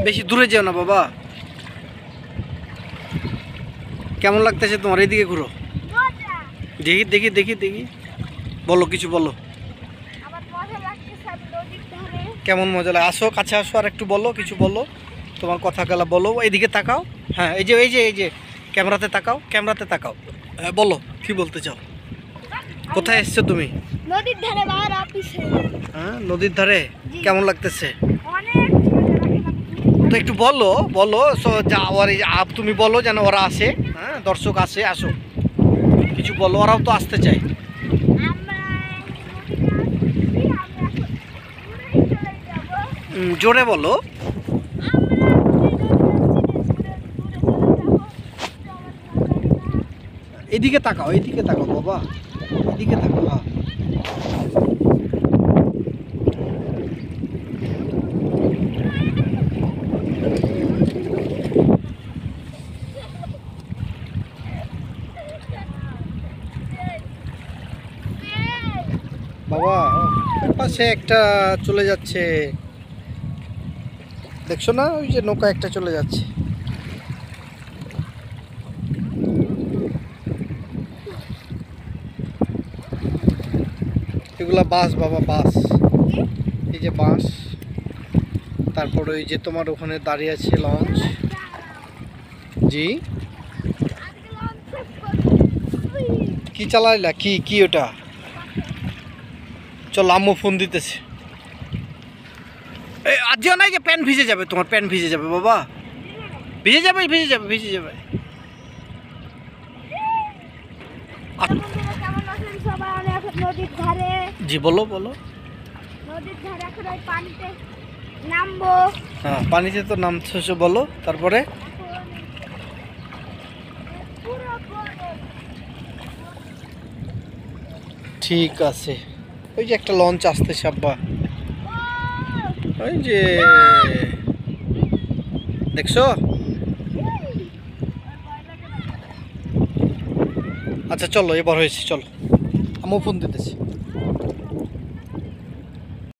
বেশি দূরে যেও না বাবা। কেমন লাগতেছে তোমার? এইদিকে ঘুরো, দেখি দেখি দেখি দেখি। বলো, কিছু বলো। কেমন মজা লাগে? আসো, কাছে আসো, আর একটু বলো, কিছু বলো, তোমার কথা গেলা বলো। এইদিকে তাকাও। হ্যাঁ, এই যে এই যে এই যে ক্যামেরাতে তাকাও, ক্যামেরাতে তাকাও। বলো, কি বলতে চাও? কোথায় এসছো তুমি? নদীর ধারে বাবার অফিসে। হ্যাঁ, নদীর ধারে। কেমন লাগতেছে? অনেক তো একটু বলো, বলো যা ওর তুমি বলো যেন ওরা আসে। হ্যাঁ, দর্শক আসে, আসো, কিছু বলো, ওরাও তো আসতে চায়। জোরে বলো। এদিকে তাকাও, এদিকে তাকাও বাবা, এদিকে তাকাও। হ্যাঁ, বাবা পাশে একটা চলে যাচ্ছে, দেখছো না? ওই যে নৌকা একটা চলে যাচ্ছে। এগুলা বাস বাবা, বাস। এই যে বাস, তারপর ওই যে তোমার ওখানে দাঁড়িয়ে আছে লঞ্চ। জি, কি চালাইলা? কি কি ওটা? চল, আম্মু ফোন দিতেছে। আজ নাই যে প্যান্ট ভিজে যাবে, তোমার প্যান্ট ভিজে যাবে বাবা, ভিজে যাবে, ভিজে যাবে, ভিজে যাবে। নদীর ধারে। জি, বলো বলো। নদীর ধারে এখন ওই পানিতে নামবো। হ্যাঁ, পানিতে তো নামছো, বলো তারপরে। ঠিক আছে, ওই যে একটা লঞ্চ আসতেছে আব্বা, ওই যে দেখছো? আচ্ছা চলো, এবার হয়েছে, চলো, আম্মু ফোন দিতেছি।